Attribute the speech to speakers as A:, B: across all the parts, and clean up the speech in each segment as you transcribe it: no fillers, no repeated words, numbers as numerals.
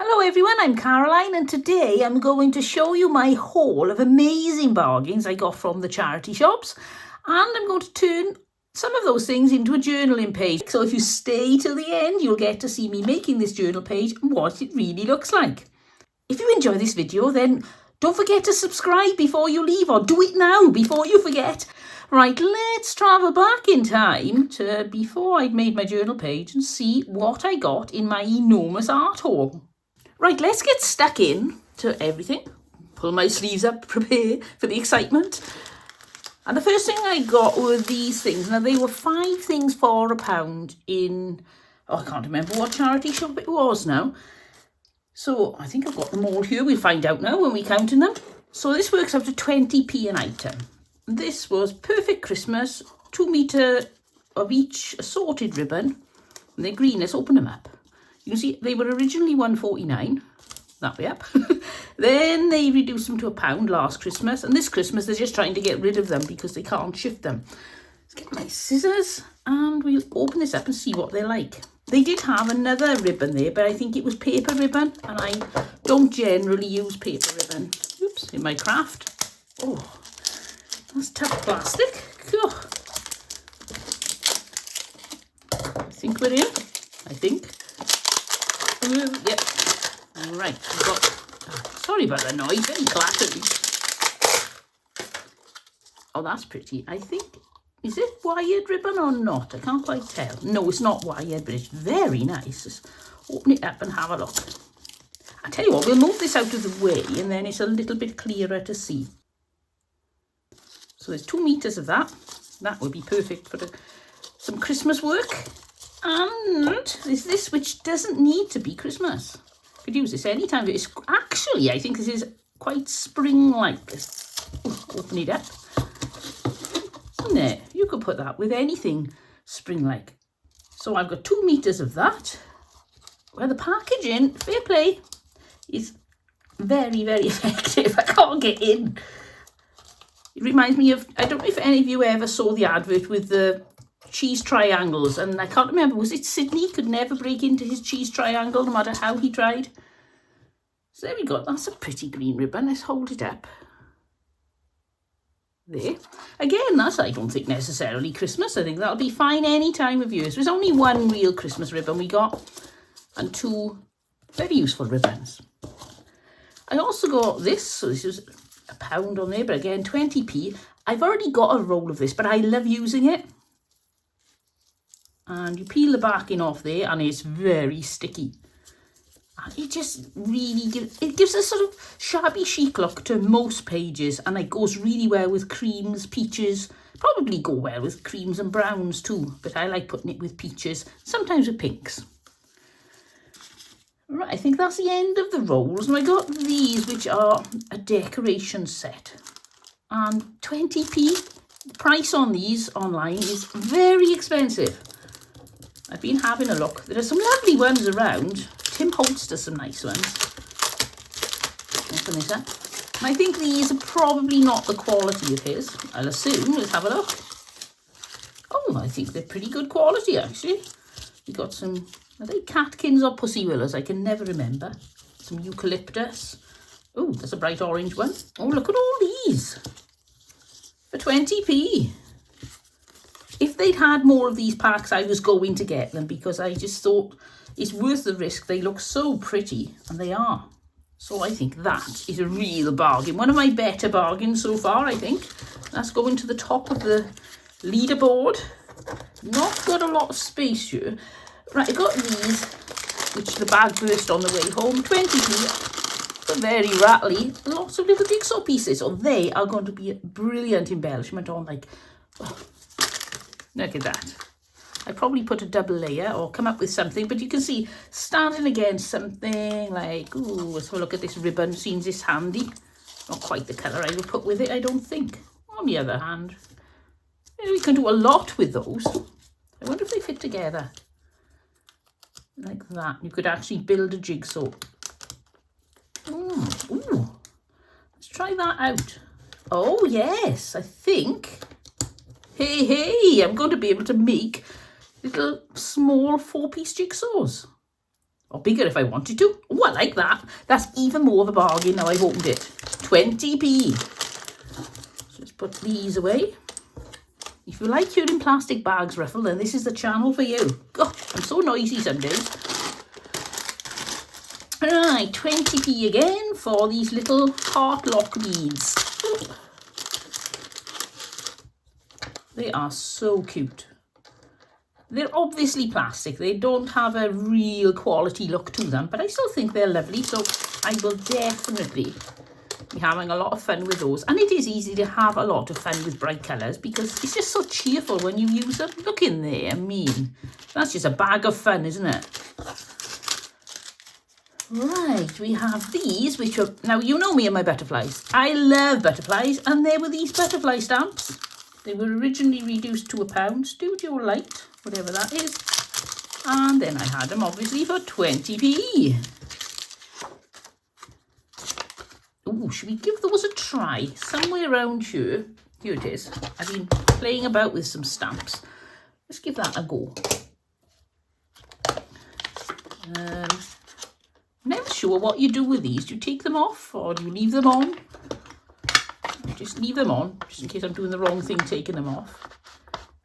A: Hello everyone, I'm Caroline and today I'm going to show you my haul of amazing bargains I got from the charity shops, and I'm going to turn some of those things into a journaling page. So if you stay till the end, you'll get to see me making this journal page and what it really looks like. If you enjoy this video, then don't forget to subscribe before you leave, or do it now before you forget. Right, let's travel back in time to before I'd made my journal page and see what I got in my enormous art haul. Right, let's get stuck in to everything. Pull my sleeves up, prepare for the excitement. And the first thing I got were these things. Now, they were 5 things for £1 in, I can't remember what charity shop it was now. So I think I've got them all here. We'll find out now when we're counting them. So this works out to 20p an item. This was Perfect Christmas, 2 metre of each assorted ribbon. And they're green. Let's open them up. You can see they were originally £1.49, that way up. Then they reduced them to £1 last Christmas, and this Christmas they're just trying to get rid of them because they can't shift them. Let's get my scissors and we'll open this up and see what they're like. They did have another ribbon there, but I think it was paper ribbon, and I don't generally use paper ribbon. Oops, in my craft. Oh, that's tough plastic. Oh. I think we're in. I think. Yep. Right. Sorry about the noise. Very clattery. Oh, that's pretty. I think. Is it wired ribbon or not? I can't quite tell. No, it's not wired, but it's very nice. Just open it up and have a look. I tell you what, we'll move this out of the way, and then it's a little bit clearer to see. So there's 2 meters of that. That would be perfect for some Christmas work. And there's this, which doesn't need to be Christmas. Could use this anytime. It's actually, I think this is quite spring-like. Open it up. Isn't it? You could put that with anything spring-like. So I've got 2 meters of that. Well, the packaging, fair play, is very, very effective. I can't get in. It reminds me of, I don't know if any of you ever saw the advert with the cheese triangles, and I can't remember, was it Sydney could never break into his cheese triangle no matter how he tried. So there we go. That's a pretty green ribbon. Let's hold it up there. Again, that's, I don't think necessarily Christmas. I think that'll be fine any time of year. So there's only 1 real Christmas ribbon we got, and 2 very useful ribbons. I also got this, so this is £1 on there, but again 20p. I've already got a roll of this, but I love using it. And you peel the backing off there, and it's very sticky. And it just really gives a sort of shabby chic look to most pages, and it goes really well with creams, peaches. Probably go well with creams and browns too, but I like putting it with peaches, sometimes with pinks. Right, I think that's the end of the rolls. And I got these, which are a decoration set. And 20p. The price on these online is very expensive. I've been having a look. There are some lovely ones around. Tim Holtz does some nice ones. Open this up. I think these are probably not the quality of his. I'll assume. Let's have a look. Oh, I think they're pretty good quality, actually. We got some, are they catkins or pussy willows? I can never remember. Some eucalyptus. Oh, there's a bright orange one. Oh, look at all these. For 20p. If they'd had more of these packs, I was going to get them, because I just thought it's worth the risk. They look so pretty, and they are. So I think that is a real bargain. One of my better bargains so far, I think. That's going to the top of the leaderboard. Not got a lot of space here. Right, I got these, which the bag burst on the way home. 20p. They're very rattly. Lots of little jigsaw pieces. So they are going to be a brilliant embellishment on, like... Oh, look at that. I probably put a double layer or come up with something, but you can see standing against something like, ooh, let's have a look at this ribbon. Seems this handy. Not quite the colour I would put with it, I don't think. On the other hand, we can do a lot with those. I wonder if they fit together. Like that. You could actually build a jigsaw. Ooh. Let's try that out. Oh, yes, I think... Hey, I'm going to be able to make little small 4-piece jigsaws. or bigger if I wanted to. Oh, I like that. That's even more of a bargain now I've opened it. 20p. So let's put these away. If you like hearing plastic bags ruffle, then this is the channel for you. God, I'm so noisy some days. Right, 20p again for these little heart lock beads. They are so cute. They're obviously plastic. They don't have a real quality look to them, but I still think they're lovely. So I will definitely be having a lot of fun with those. And it is easy to have a lot of fun with bright colours because it's just so cheerful when you use them. Look in there, I mean, that's just a bag of fun, isn't it? Right, we have these, which are, now you know me and my butterflies. I love butterflies, and there were these butterfly stamps. They were originally reduced to £1, Studio Light, whatever that is. And then I had them obviously for 20p. Oh, should we give those a try? Somewhere around here. Here it is. I've been playing about with some stamps. Let's give that a go. Never sure what you do with these. Do you take them off or do you leave them on? Just leave them on, just in case I'm doing the wrong thing taking them off.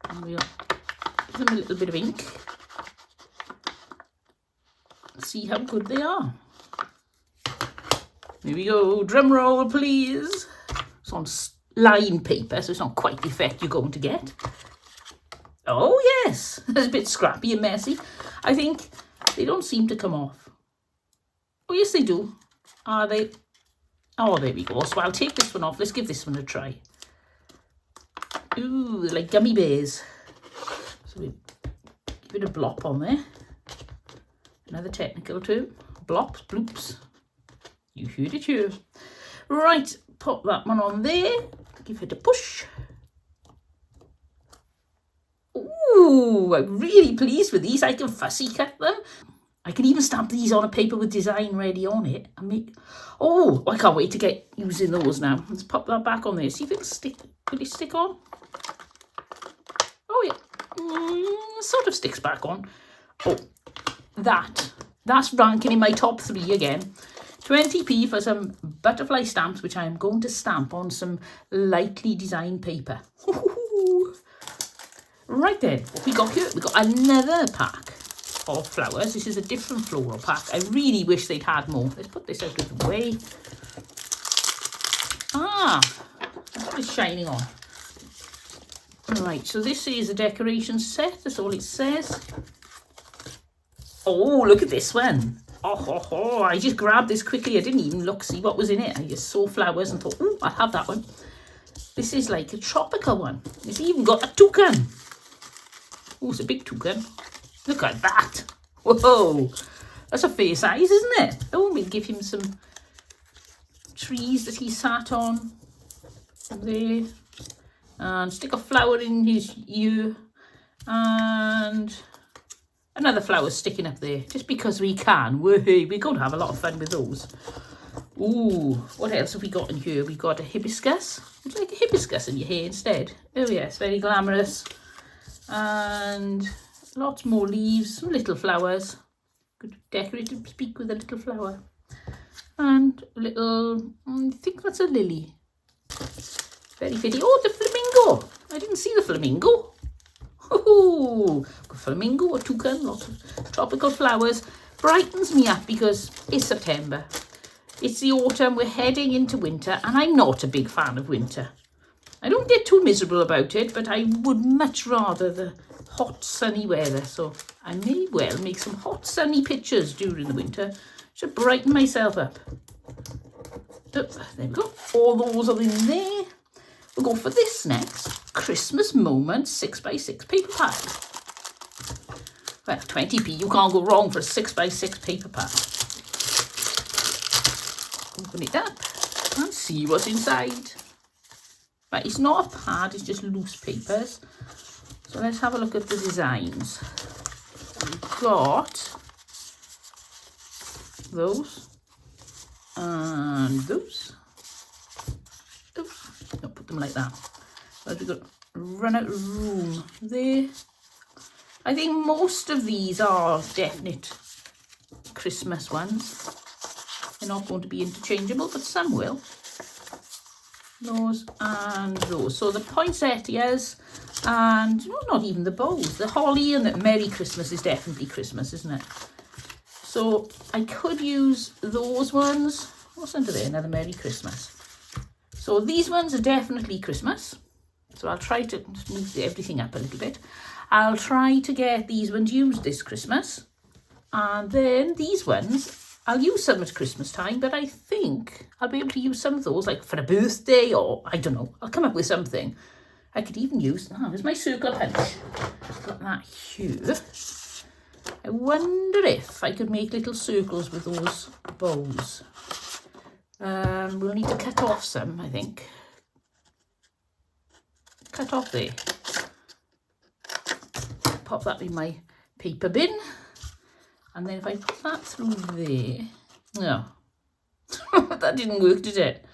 A: And we'll give them a little bit of ink. See how good they are. Here we go, drum roll please. It's on lined paper, so it's not quite the effect you're going to get. Oh yes, it's a bit scrappy and messy. I think they don't seem to come off. Oh yes they do. Are they? Oh, there we go. So I'll take this one off. Let's give this one a try. Ooh, they're like gummy bears. So we give it a blop on there. Another technical term. Blops, bloops. You heard it here. Right, pop that one on there. Give it a push. Ooh, I'm really pleased with these. I can fussy cut them. I can even stamp these on a paper with design ready on it and make... Oh, I can't wait to get using those now. Let's pop that back on there. See if it'll stick. Will it stick on? Oh, yeah. Sort of sticks back on. Oh, that's ranking in my top 3 again. 20p for some butterfly stamps, which I am going to stamp on some lightly designed paper. Right then, what we got here? We got another pack of flowers. This is a different floral pack. I really wish they'd had more. Let's put this out of the way. Ah, that's what it's shining on. Right, so this is a decoration set. That's all it says. Oh, look at this one. Oh, I just grabbed this quickly. I didn't even look, see what was in it. I just saw flowers and thought, oh, I'll have that one. This is like a tropical one. It's even got a toucan. Oh, it's a big toucan. Look at that. Whoa. That's a fair size, isn't it? Oh, we'll give him some trees that he sat on. There. And stick a flower in his ear. And another flower sticking up there. Just because we can. We're going to have a lot of fun with those. Ooh, what else have we got in here? We got a hibiscus. Would you like a hibiscus in your hair instead? Oh yes, very glamorous. And lots more leaves, some little flowers. Could decorate and speak with a little flower. And a little, I think that's a lily. Very pretty. Oh, the flamingo. I didn't see the flamingo. Oh, flamingo, a toucan, lots of tropical flowers. Brightens me up because it's September. It's the autumn, we're heading into winter, and I'm not a big fan of winter. I don't get too miserable about it, but I would much rather the hot sunny weather. So I may well make some hot sunny pictures during the winter to brighten myself up. Oh, there we go. All those are in there. We'll go for this next. Christmas Moment 6x6 paper pack. Well, 20p, you can't go wrong for a 6x6 paper pack. Open it up and see what's inside. But it's not a pad, it's just loose papers. So let's have a look at the designs. We've got those and those. I'll put them like that. But we've got run out of room there. I think most of these are definite Christmas ones. They're not going to be interchangeable, but some will. Those and those. So the poinsettias and well, not even the bows. The holly and the Merry Christmas is definitely Christmas, isn't it? So I could use those ones. What's under there? Another Merry Christmas. So these ones are definitely Christmas. So I'll try to move everything up a little bit. I'll try to get these ones used this Christmas. And then these ones, I'll use some at Christmas time, but I think I'll be able to use some of those like for a birthday or I don't know. I'll come up with something. I could even use, there's my circle punch. Got that here. I wonder if I could make little circles with those bows. We'll need to cut off some, I think. Cut off there. Pop that in my paper bin. And then if I put that through there. No. That didn't work, did it?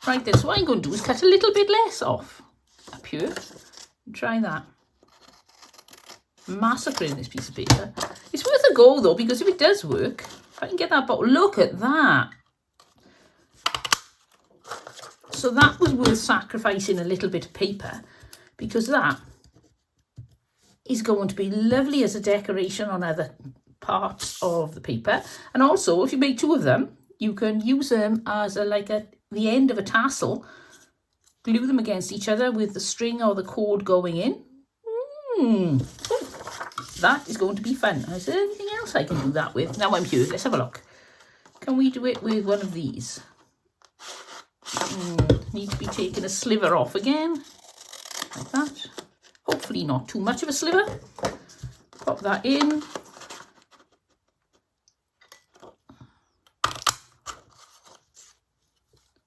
A: Right then, so what I'm going to do is cut a little bit less off. Up here. Try that. Massacring this piece of paper. It's worth a go though, because if it does work, if I can get that bottle, look at that. So that was worth sacrificing a little bit of paper, because that is going to be lovely as a decoration on other parts of the paper. And also, if you make two of them, you can use them as the end of a tassel. Glue them against each other with the string or the cord going in. That is going to be fun. Is there anything else I can do that with? Now I'm here. Let's have a look. Can we do it with one of these? Need to be taking a sliver off again. Like that. Hopefully not too much of a sliver. Pop that in.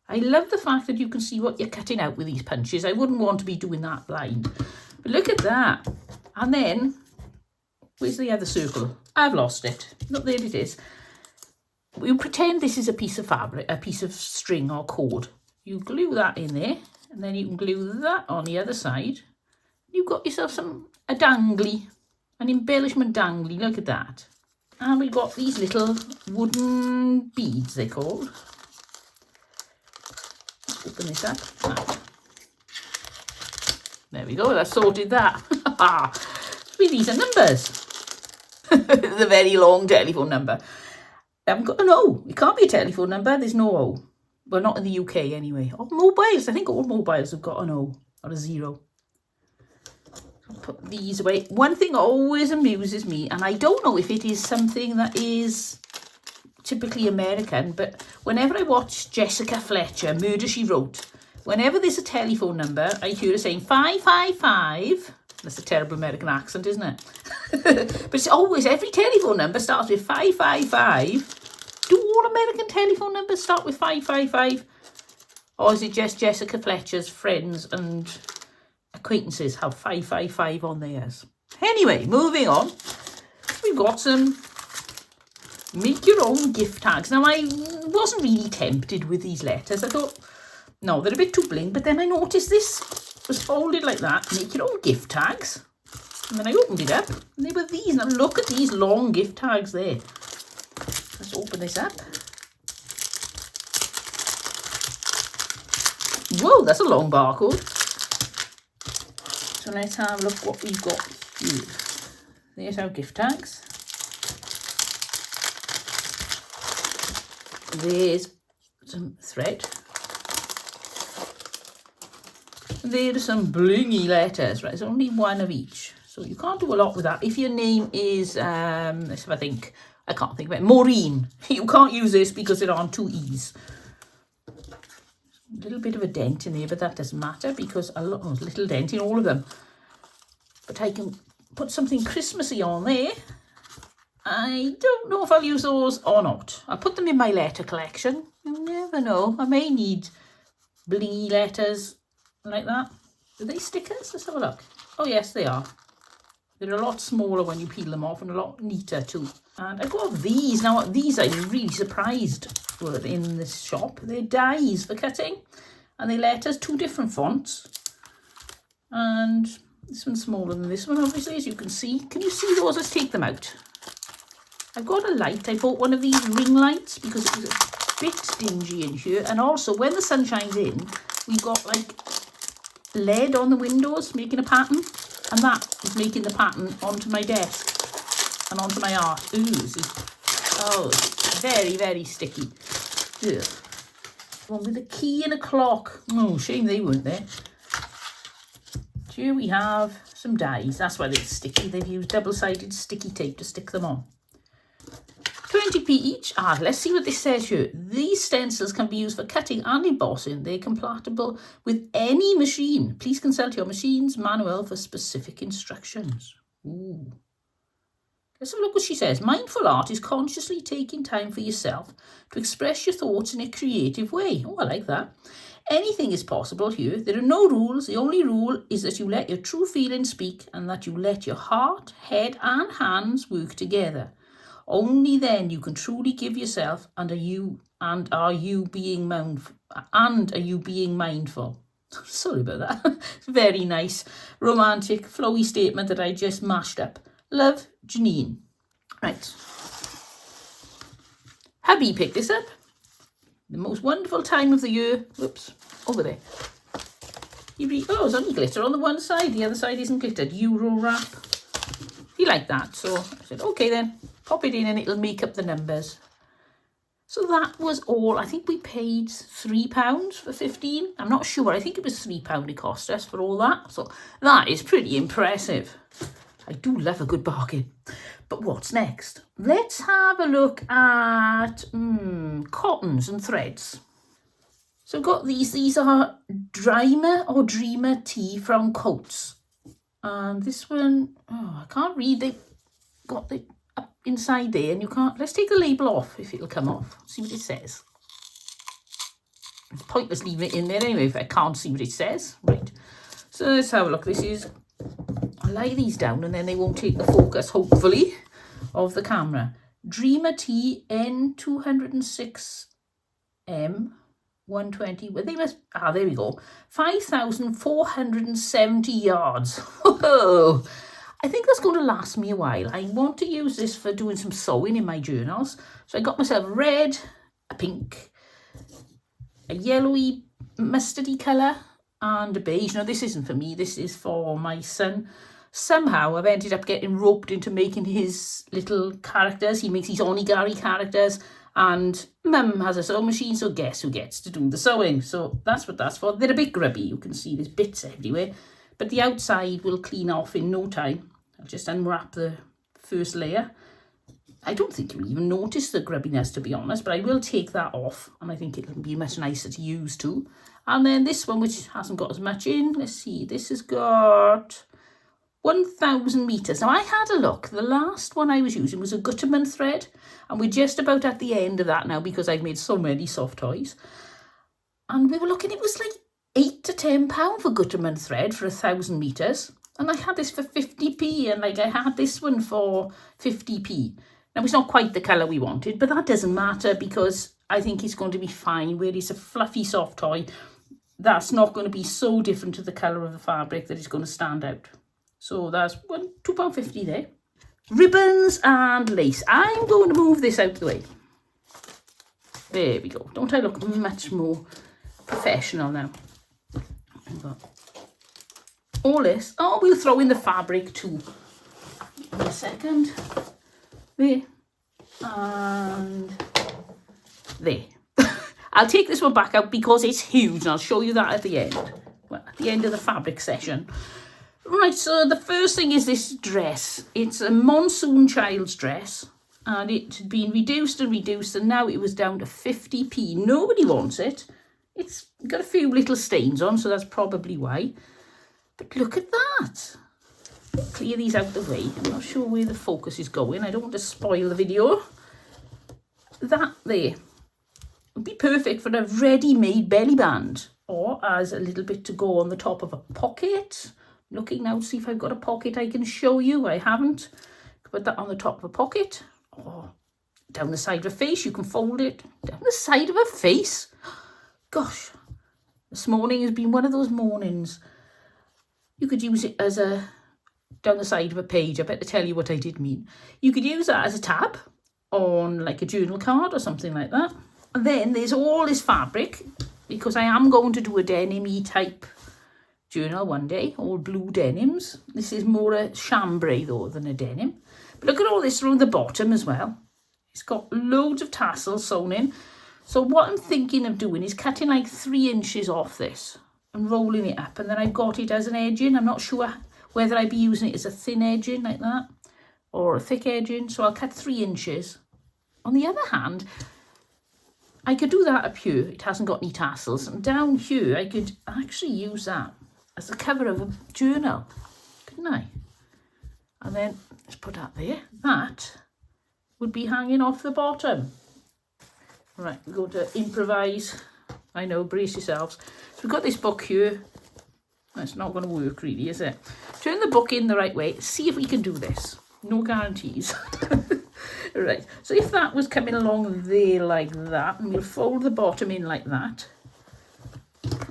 A: I love the fact that you can see what you're cutting out with these punches. I wouldn't want to be doing that blind. But look at that. And then, where's the other circle? I've lost it. Look, there it is. You pretend this is a piece of fabric, a piece of string or cord. You glue that in there, and then you can glue that on the other side. You've got yourself a dangly, an embellishment dangly. Look at that. And we've got these little wooden beads, they're called. Open this up. There we go, that's sorted that. These are numbers. The very long telephone number. I haven't got an O. It can't be a telephone number, there's no O. Well, not in the UK anyway. Or mobiles, I think all mobiles have got an O or a 0. Put these away. One thing always amuses me, and I don't know if it is something that is typically American, but whenever I watch Jessica Fletcher, Murder, She Wrote, whenever there's a telephone number, I hear her saying 555. That's a terrible American accent, isn't it? But it's always, every telephone number starts with 555. Do all American telephone numbers start with 555? Or is it just Jessica Fletcher's friends and acquaintances have 555 on theirs? Anyway, moving on. We've got some make your own gift tags. Now, I wasn't really tempted with these letters. I thought, no, they're a bit too bling. But then I noticed this was folded like that. Make your own gift tags. And then I opened it up. And they were these. Now, look at these long gift tags there. Let's open this up. Whoa, that's a long barcode. So let's have a look what we've got here. There's our gift tags. There's some thread. There's some blingy letters, right? There's only one of each. So you can't do a lot with that. If your name is, let's have a think. I can't think of it. Maureen. You can't use this because there aren't 2 E's. A little bit of a dent in there, but that doesn't matter because a little dent in all of them. But I can put something Christmassy on there. I don't know if I'll use those or not. I'll put them in my letter collection. You never know. I may need blingy letters like that. Are they stickers? Let's have a look. Oh, yes, they are. They're a lot smaller when you peel them off and a lot neater too. And I've got these. Now, these I'm really surprised were in this shop. They're dies for cutting. And they let us 2 different fonts. And this one's smaller than this one, obviously, as you can see. Can you see those? Let's take them out. I've got a light. I bought one of these ring lights because it was a bit dingy in here. And also, when the sun shines in, we've got like lead on the windows making a pattern. And that is making the pattern onto my desk and onto my art. Ooh, this is, oh, it's very, very sticky. Ugh. One with a key and a clock. Oh, shame they weren't there. Here we have some dies. That's why they're sticky. They've used double-sided sticky tape to stick them on. 20p each. Let's see what this says here. These stencils can be used for cutting and embossing. They're compatible with any machine. Please consult your machine's manual for specific instructions. Ooh. Let's have a look what she says. Mindful art is consciously taking time for yourself to express your thoughts in a creative way. Oh, I like that. Anything is possible here. There are no rules. The only rule is that you let your true feelings speak and that you let your heart, head and hands work together. Only then you can truly give yourself are you being mindful. Sorry about that. It's a very nice, romantic, flowy statement that I just mashed up. Love, Janine. Right. Hubby picked this up. The most wonderful time of the year. Whoops, over there. It's only glitter on the one side. The other side isn't glittered. Euro wrap. He liked that. So I said, okay then. Pop it in and it'll make up the numbers. So that was all. I think we paid £3 for 15. I'm not sure. I think it was £3 it cost us for all that. So that is pretty impressive. I do love a good bargain. But what's next? Let's have a look at cottons and threads. So I've got these. These are Dreamer Tea from Coats. And this one, I can't read. They've got the up inside there and you can't. Let's take the label off if it'll come off. See what it says. It's pointless leaving it in there anyway if I can't see what it says. Right. So let's have a look. This is, I'll lay these down and then they won't take the focus, hopefully, of the camera. Dreamer Tea N206M 120. Well, they must, there we go. 5,470 yards. Whoa. I think that's going to last me a while. I want to use this for doing some sewing in my journals. So I got myself a red, a pink, a yellowy mustardy colour and a beige. Now this isn't for me, this is for my son. Somehow I've ended up getting roped into making his little characters. He makes these onigiri characters and Mum has a sewing machine, so guess who gets to do the sewing? So that's what that's for. They're a bit grubby, you can see there's bits everywhere. But the outside will clean off in no time. I'll just unwrap the first layer. I don't think you'll even notice the grubbiness, to be honest, but I will take that off and I think it'll be much nicer to use too. And then this one, which hasn't got as much in, let's see, this has got 1,000 meters. Now I had a look. The last one I was using was a Gutermann thread, and we're just about at the end of that now because I've made so many soft toys. And we were looking, it was like £8 to £10 for Gutermann thread for 1,000 meters, and I had this for 50p, and like I had this one for 50p. Now it's not quite the colour we wanted, but that doesn't matter because I think it's going to be fine. Where it's a fluffy soft toy, that's not going to be so different to the colour of the fabric that it's going to stand out. So that's £2.50 there. Ribbons and lace. I'm going to move this out of the way. There we go. Don't I look much more professional now? All this. Oh, we'll throw in the fabric too. In a second. There. And there. I'll take this one back out because it's huge and I'll show you that at the end. Well, at the end of the fabric session. Right, so the first thing is this dress. It's a monsoon child's dress. And it had been reduced and now it was down to 50p. Nobody wants it. It's got a few little stains on, so that's probably why. But look at that. Clear these out the way. I'm not sure where the focus is going. I don't want to spoil the video. That there would be perfect for a ready-made belly band or as a little bit to go on the top of a pocket. Looking now to see if I've got a pocket I can show you. I haven't. Put that on the top of a pocket. Or down the side of a face. You can fold it down the side of a face. Gosh, this morning has been one of those mornings. You could use it as a, down the side of a page. I better tell you what I did mean. You could use that as a tab on like a journal card or something like that. And then there's all this fabric, because I am going to do a denim-y type journal one day, all blue denims. This is more a chambray though than a denim. But look at all this around the bottom as well. It's got loads of tassels sewn in. So what I'm thinking of doing is cutting like 3 inches off this and rolling it up, and then I've got it as an edging. I'm not sure whether I'd be using it as a thin edging like that or a thick edging, so I'll cut 3 inches. On the other hand, I could do that up here, it hasn't got any tassels, and down here I could actually use that as the cover of a journal, couldn't I? And then let's put that there. That would be hanging off the bottom. Right, we're going to improvise. I know, brace yourselves. So we've got this book here. It's not going to work really, is it? Turn the book in the right way. See if we can do this. No guarantees. Right, so if that was coming along there like that, and we'll fold the bottom in like that,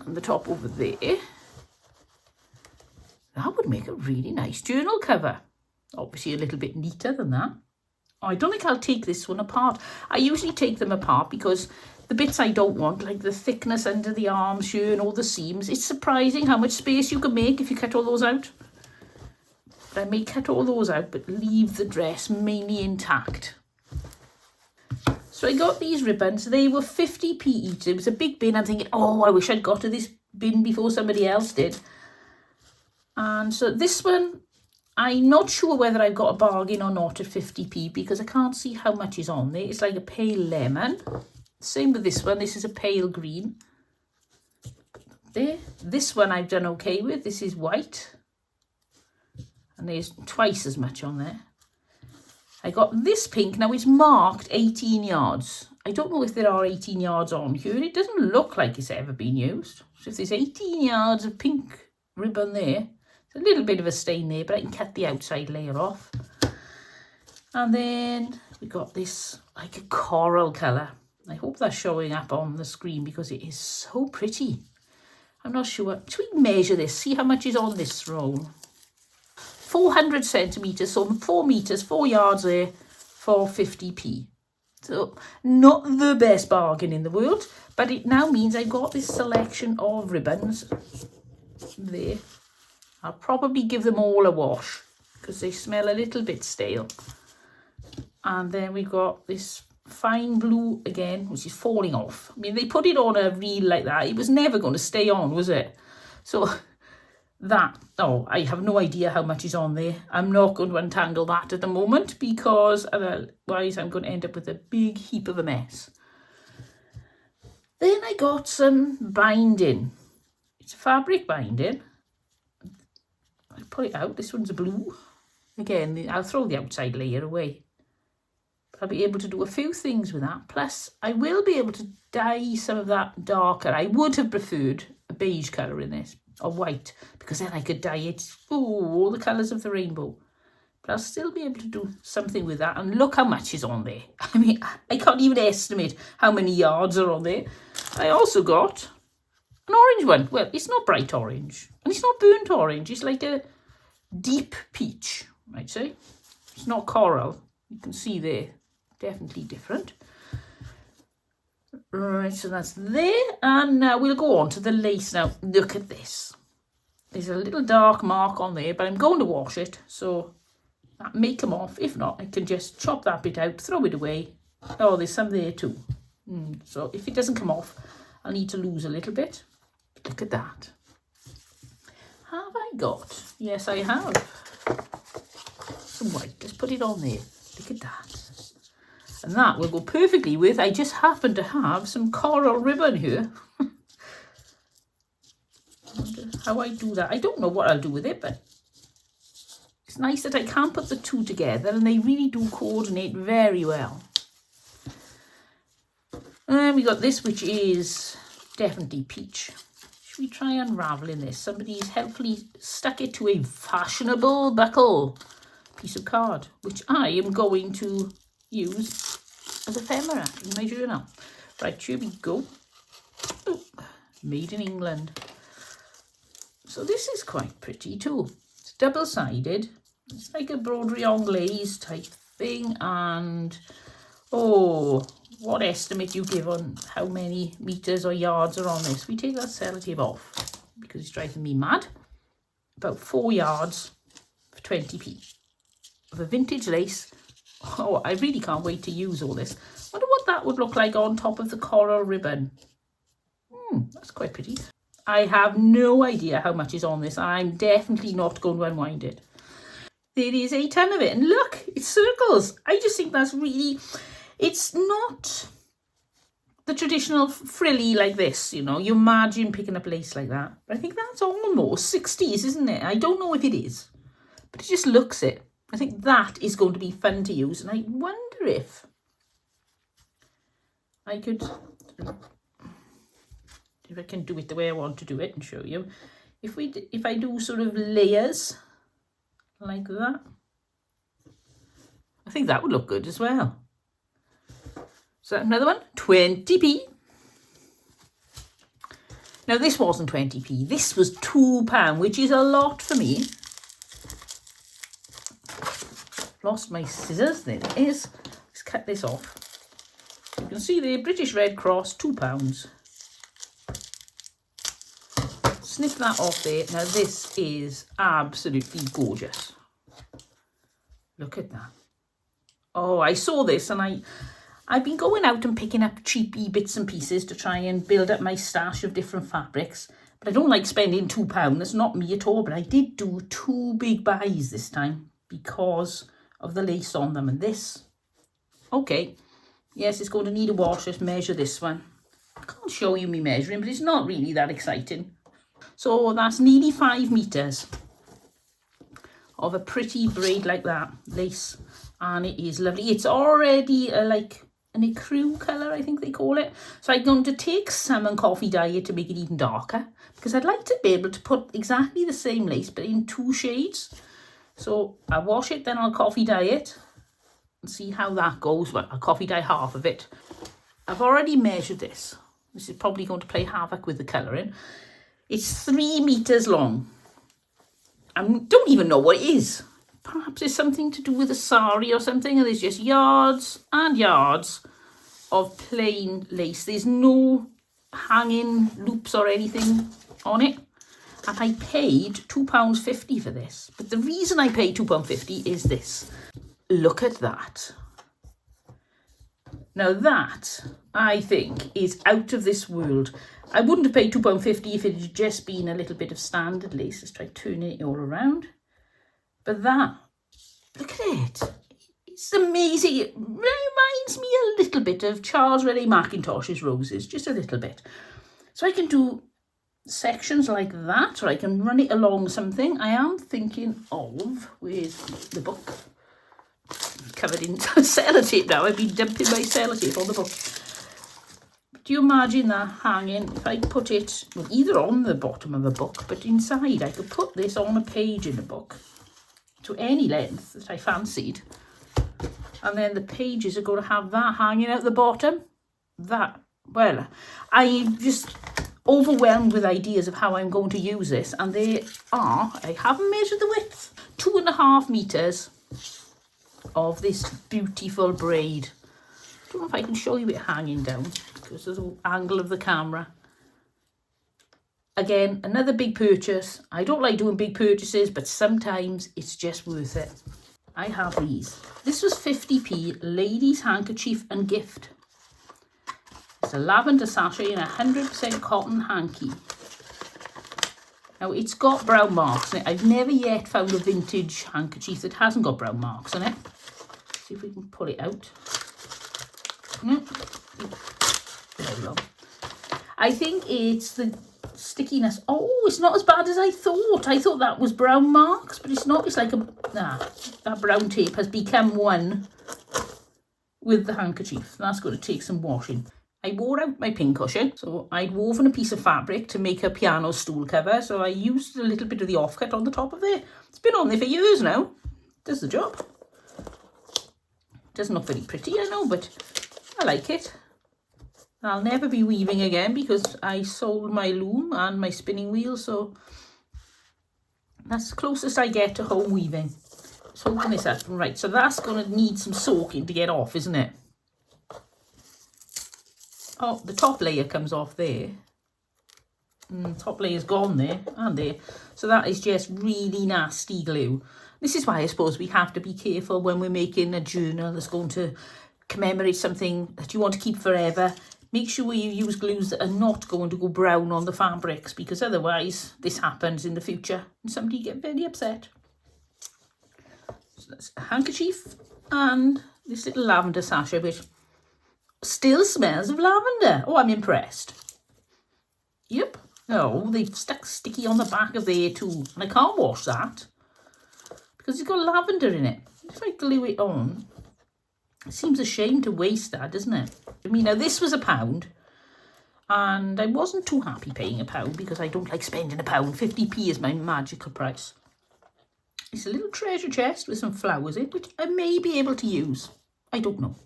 A: and the top over there, that would make a really nice journal cover. Obviously a little bit neater than that. Oh, I don't think I'll take this one apart. I usually take them apart because the bits I don't want, like the thickness under the arms here and all the seams, it's surprising how much space you can make if you cut all those out. But I may cut all those out, but leave the dress mainly intact. So I got these ribbons. They were 50p each. It was a big bin. I'm thinking, oh, I wish I'd got to this bin before somebody else did. And so this one, I'm not sure whether I've got a bargain or not at 50p because I can't see how much is on there. It's like a pale lemon. Same with this one. This is a pale green. There. This one I've done okay with. This is white. And there's twice as much on there. I got this pink. Now it's marked 18 yards. I don't know if there are 18 yards on here. It doesn't look like it's ever been used. So if there's 18 yards of pink ribbon there, a little bit of a stain there, but I can cut the outside layer off. And then we got this like a coral colour. I hope that's showing up on the screen because it is so pretty. I'm not sure. Should we measure this? See how much is on this roll. 400 centimetres, so 4 metres, 4 yards there for 50p. So not the best bargain in the world, but it now means I've got this selection of ribbons there. I'll probably give them all a wash because they smell a little bit stale. And then we've got this fine blue again, which is falling off. I mean, they put it on a reel like that. It was never going to stay on, was it? So that, oh, I have no idea how much is on there. I'm not going to untangle that at the moment because otherwise I'm going to end up with a big heap of a mess. Then I got some binding. It's a fabric binding. I pull it out. This one's blue. Again, I'll throw the outside layer away. But I'll be able to do a few things with that. Plus, I will be able to dye some of that darker. I would have preferred a beige colour in this, or white, because then I could dye it, all the colours of the rainbow. But I'll still be able to do something with that. And look how much is on there. I mean, I can't even estimate how many yards are on there. I also got an orange one. Well, it's not bright orange. And it's not burnt orange. It's like a deep peach, I'd say. It's not coral. You can see there. Definitely different. Right, so that's there. And now we'll go on to the lace. Now, look at this. There's a little dark mark on there, but I'm going to wash it. So that may come off. If not, I can just chop that bit out, throw it away. Oh, there's some there too. So if it doesn't come off, I'll need to lose a little bit. Look at that. Have I got? Yes, I have. Some white. Let's put it on there. Look at that. And that will go perfectly with, I just happen to have some coral ribbon here. I wonder how I do that. I don't know what I'll do with it, but it's nice that I can put the two together and they really do coordinate very well. And we got this, which is definitely peach. Should we try unraveling this? Somebody's helpfully stuck it to a fashionable buckle piece of card, which I am going to use as ephemera in my journal. Right, here we go. Oh, made in England. So this is quite pretty too. It's double-sided. It's like a broderie anglaise type thing, and Oh, what estimate you give on how many meters or yards are on this? We take that sellotape off because it's driving me mad. About 4 yards for 20p of a vintage lace. Oh, I really can't wait to use all this. Wonder what that would look like on top of the coral ribbon. That's quite pretty. I have no idea how much is on this. I'm definitely not going to unwind it. There is a ton of it, and look, it's circles. I just think that's really, it's not the traditional frilly like this, you know. You imagine picking up lace like that. But I think that's almost 60s, isn't it? I don't know if it is, but it just looks it. I think that is going to be fun to use, and I wonder if I could, if I can do it the way I want to do it and show you. If I do sort of layers like that, I think that would look good as well. So another one, 20p. Now this wasn't 20p, this was £2, which is a lot for me. Lost my scissors, there it is. Let's cut this off. You can see the British Red Cross, £2. Snip that off there. Now this is absolutely gorgeous. Look at that. Oh, I saw this and I've been going out and picking up cheapy bits and pieces to try and build up my stash of different fabrics. But I don't like spending £2. That's not me at all. But I did do 2 big buys this time because of the lace on them. And this, okay, yes, it's going to need a wash. Let's measure this one. I can't show you me measuring, but it's not really that exciting. So that's nearly 5 meters of a pretty braid like that, lace. And it is lovely. It's already like an ecru colour, I think they call it. So I'm going to take some and coffee dye it to make it even darker, because I'd like to be able to put exactly the same lace but in 2 shades. So I'll wash it, then I'll coffee dye it and see how that goes. Well, I'll coffee dye half of it. I've already measured this. This is probably going to play havoc with the colouring. It's 3 meters long. I don't even know what it is. Perhaps it's something to do with a sari or something, and there's just yards and yards of plain lace. There's no hanging loops or anything on it. And I paid £2.50 for this. But the reason I paid £2.50 is this. Look at that. Now that, I think, is out of this world. I wouldn't have paid £2.50 if it had just been a little bit of standard lace. Let's try turning it all around. But that, look at it. It's amazing. It reminds me a little bit of Charles Raleigh Mackintosh's roses, just a little bit. So I can do sections like that, or I can run it along something. I am thinking of, where's the book? Covered in sellotape now. I've been dumping my sellotape on the book. Do you imagine that hanging? If I put it either on the bottom of a book, but inside, I could put this on a page in the book to any length that I fancied. And then the pages are going to have that hanging out the bottom. That, well, I'm just overwhelmed with ideas of how I'm going to use this. And they are, I haven't measured the width, 2.5 meters of this beautiful braid. I don't know if I can show you it hanging down because of the angle of the camera. Again, another big purchase. I don't like doing big purchases, but sometimes it's just worth it. I have these. This was 50p, ladies' handkerchief and gift. It's a lavender sachet and 100% cotton hanky. Now, it's got brown marks in it. I've never yet found a vintage handkerchief that hasn't got brown marks on it. See if we can pull it out. There we go. I think it's the stickiness. Oh, it's not as bad as I thought. I thought that was brown marks, but it's not. It's like that brown tape has become one with the handkerchief. That's going to take some washing. I wore out my pincushion, so I'd woven a piece of fabric to make a piano stool cover, so I used a little bit of the offcut on the top of it. It's been on there for years now. Does the job. Doesn't look very pretty, I know, but I like it. I'll never be weaving again because I sold my loom and my spinning wheel, so that's the closest I get to home weaving. Let's open this up. Right, so that's going to need some soaking to get off, isn't it? Oh, the top layer comes off there. Top layer's gone there and there. So that is just really nasty glue. This is why I suppose we have to be careful when we're making a journal that's going to commemorate something that you want to keep forever. Make sure you use glues that are not going to go brown on the fabrics, because otherwise this happens in the future and somebody get very upset. So that's a handkerchief and this little lavender sachet, which still smells of lavender. Oh, I'm impressed. Yep. Oh, they've stuck sticky on the back of there too. And I can't wash that because it's got lavender in it. If I glue it on, it seems a shame to waste that, doesn't it? I mean, now this was £1 and I wasn't too happy paying £1 because I don't like spending £1. 50p is my magical price. It's a little treasure chest with some flowers in, which I may be able to use. I don't know.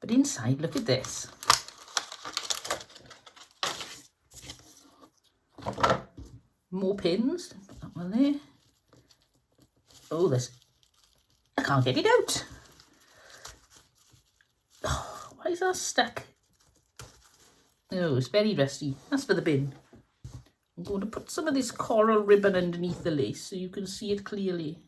A: But inside, look at this. More pins. Put that one there. Oh, I can't get it out. Oh, why is that stuck? Oh, it's very rusty. That's for the bin. I'm going to put some of this coral ribbon underneath the lace so you can see it clearly.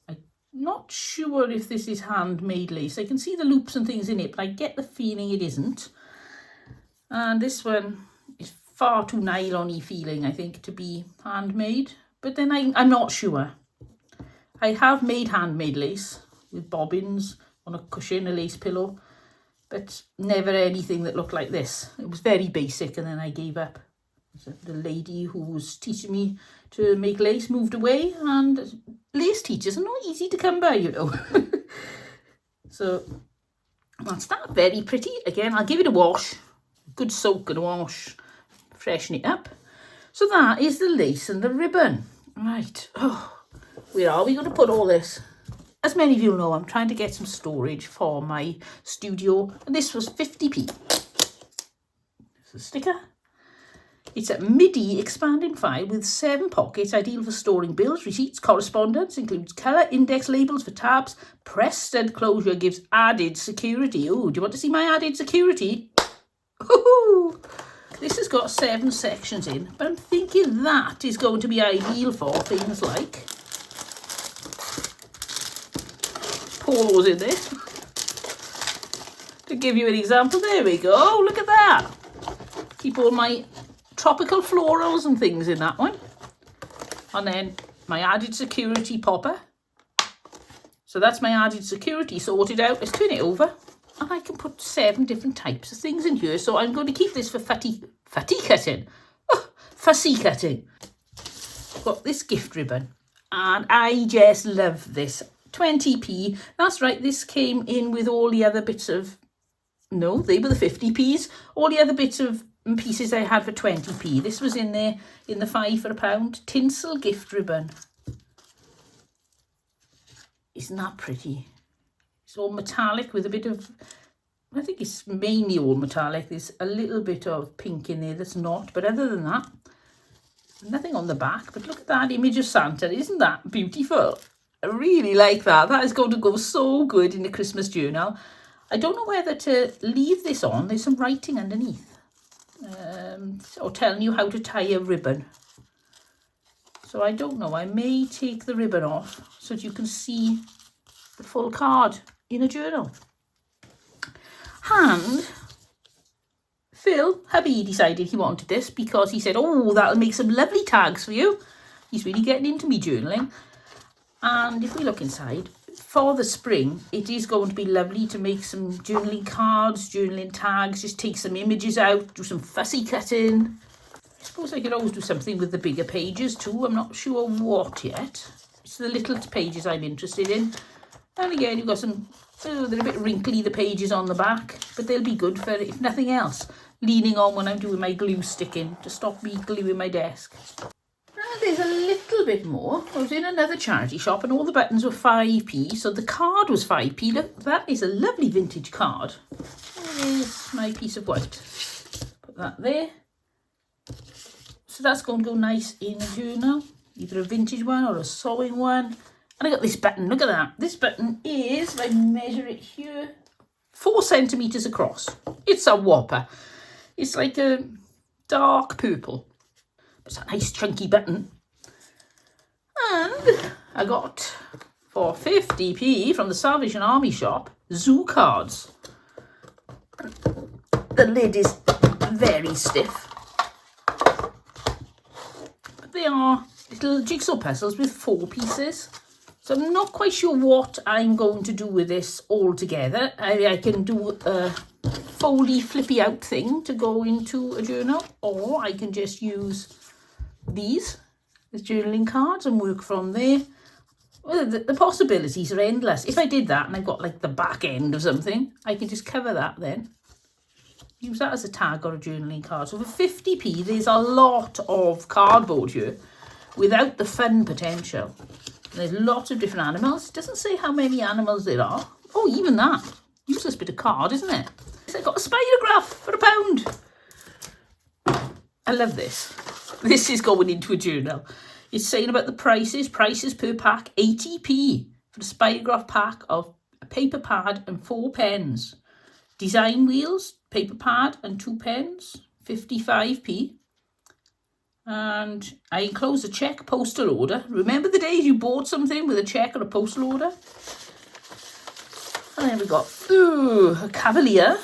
A: I'm not sure if this is handmade lace. I can see the loops and things in it, but I get the feeling it isn't. And this one is far too nylon-y feeling, I think, to be handmade. But then I'm not sure. I have made handmade lace with bobbins on a cushion, a lace pillow, but never anything that looked like this. It was very basic and then I gave up. The lady who was teaching me to make lace moved away, and lace teachers are not easy to come by, you know. So that's that. Very pretty. Again, I'll give it a wash. Good soak and a wash. Freshen it up. So that is the lace and the ribbon. Right. Oh, where are we going to put all this? As many of you know, I'm trying to get some storage for my studio, and this was 50p. There's a sticker. It's a MIDI expanding file with 7 pockets, ideal for storing bills, receipts, correspondence, includes colour, index labels for tabs. Press stud closure gives added security. Oh, do you want to see my added security? Ooh, this has got 7 sections in, but I'm thinking that is going to be ideal for things like, pour those in there. To give you an example, there we go, look at that. Keep all my tropical florals and things in that one. And then my added security popper. So that's my added security sorted out. Let's turn it over. And I can put 7 different types of things in here. So I'm going to keep this for fussy cutting. Oh, fussy cutting. Got this gift ribbon. And I just love this. 20p. That's right, this came in with all the other bits of... No, they were the 50p's. All the other bits of pieces I had for 20p. This was in there in the 5 for £1. Tinsel gift ribbon. Isn't that pretty? It's all metallic with a bit of, I think it's mainly all metallic. There's a little bit of pink in there that's not, but other than that, nothing on the back. But look at that image of Santa. Isn't that beautiful? I really like that. That is going to go so good in the Christmas journal. I don't know whether to leave this on. There's some writing underneath. Or telling you how to tie a ribbon. So I don't know. I may take the ribbon off so that you can see the full card in a journal. And Phil, hubby, decided he wanted this because he said, oh, that'll make some lovely tags for you. He's really getting into me journaling. And if we look inside, for the spring, it is going to be lovely to make some journaling cards, journaling tags, just take some images out, do some fussy cutting. I suppose I could always do something with the bigger pages too. I'm not sure what yet. It's the little pages I'm interested in. And again, you've got some, oh, they're a bit wrinkly, the pages on the back, but they'll be good for, if nothing else, leaning on when I'm doing my glue sticking to stop me gluing my desk. There's a little bit more. I was in another charity shop and all the buttons were 5p, so the card was 5p. Look, that is a lovely vintage card. There's my piece of white. Put that there. So that's going to go nice in a journal, either a vintage one or a sewing one. And I got this button, look at that. This button is, if I measure it here, 4 centimetres across. It's a whopper. It's like a dark purple. It's a nice chunky button. And I got, for 50p from the Salvation Army shop, zoo cards. The lid is very stiff. But they are little jigsaw puzzles with 4 pieces. So I'm not quite sure what I'm going to do with this all together. I can do a foldy flippy out thing to go into a journal, or I can just use these as journaling cards and work from there. Well, the possibilities are endless. If I did that and I've got like the back end of something, I can just cover that then. Use that as a tag or a journaling card. So for 50p, there's a lot of cardboard here without the fun potential. There's lots of different animals. It doesn't say how many animals there are. Oh, even that. Useless bit of card, isn't it? I got a spider graph for £1. I love this. This is going into a journal. It's saying about the prices. Prices per pack, 80p for the Spirograph pack of a paper pad and 4 pens. Design wheels, paper pad and 2 pens, 55p. And I enclosed a check postal order. Remember the days you bought something with a check or a postal order? And then we got a Cavalier.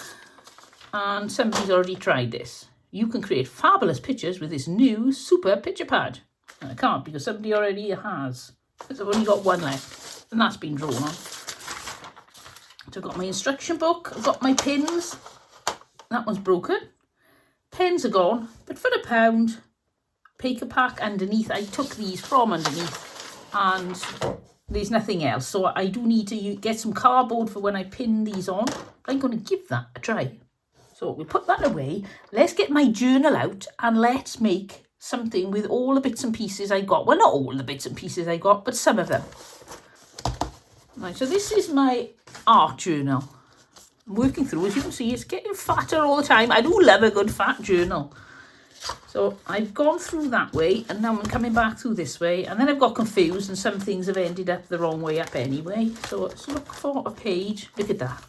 A: And somebody's already tried this. You can create fabulous pictures with this new super picture pad. I can't because somebody already has. Because I've only got one left. And that's been drawn on. So I've got my instruction book. I've got my pins. That one's broken. Pens are gone. But for £1, paper pack underneath. I took these from underneath. And there's nothing else. So I do need to get some cardboard for when I pin these on. But I'm going to give that a try. So we'll put that away. Let's get my journal out and let's make something with all the bits and pieces I got. Well, not all the bits and pieces I got, but some of them. Right, so this is my art journal. I'm working through, as you can see, it's getting fatter all the time. I do love a good fat journal. So I've gone through that way and now I'm coming back through this way. And then I've got confused and some things have ended up the wrong way up anyway. So let's look for a page. Look at that.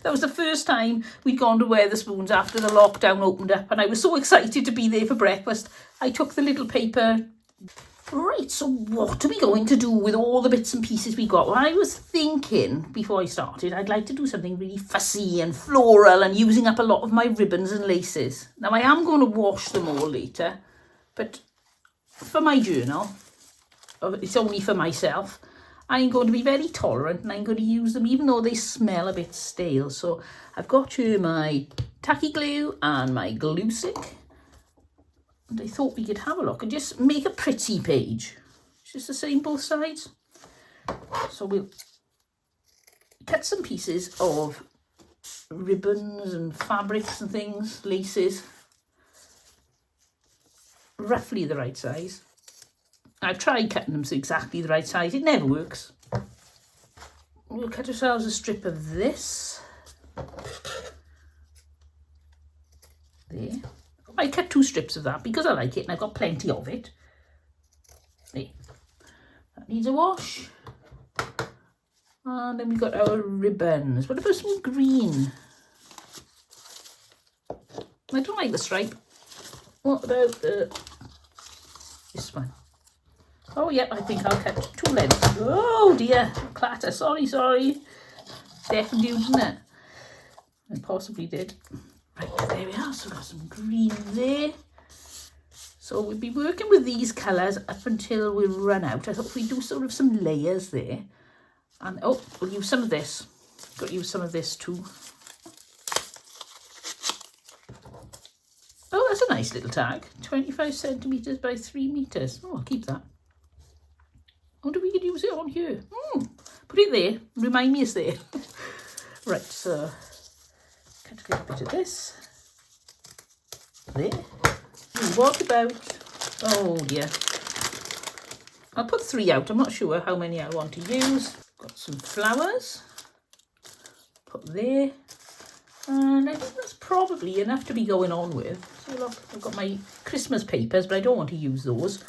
A: That was the first time we'd gone to Wetherspoons after the lockdown opened up. And I was so excited to be there for breakfast. I took the little paper. Right, so what are we going to do with all the bits and pieces we got? Well, I was thinking, before I started, I'd like to do something really fussy and floral and using up a lot of my ribbons and laces. Now, I am going to wash them all later, but for my journal, it's only for myself, I'm going to be very tolerant and I'm going to use them even though they smell a bit stale. So I've got here my tacky glue and my glue stick. And I thought we could have a look and just make a pretty page. It's just the same both sides. So we'll cut some pieces of ribbons and fabrics and things, laces. Roughly the right size. I've tried cutting them so exactly the right size. It never works. We'll cut ourselves a strip of this. There. I cut 2 strips of that because I like it and I've got plenty of it. There. That needs a wash. And then we've got our ribbons. What about some green? I don't like the stripe. What about this one? Oh, yeah, I think I'll cut 2 lengths. Oh, dear. Clatter. Sorry. Definitely didn't it? I possibly did. Right, there we are. So we've got some green there. So we'll be working with these colours up until we run out. I thought we'd do sort of some layers there. And, oh, we'll use some of this. Got to use some of this too. Oh, that's a nice little tag. 25 centimetres by 3 metres. Oh, I'll keep that. I wonder if we could use it on here. Put it there. Remind me it's there. Right, so cut a little bit of this. There. And what about... Oh, dear. I'll put 3 out. I'm not sure how many I want to use. Got some flowers. Put there. And I think that's probably enough to be going on with. So look, I've got my Christmas papers, but I don't want to use those.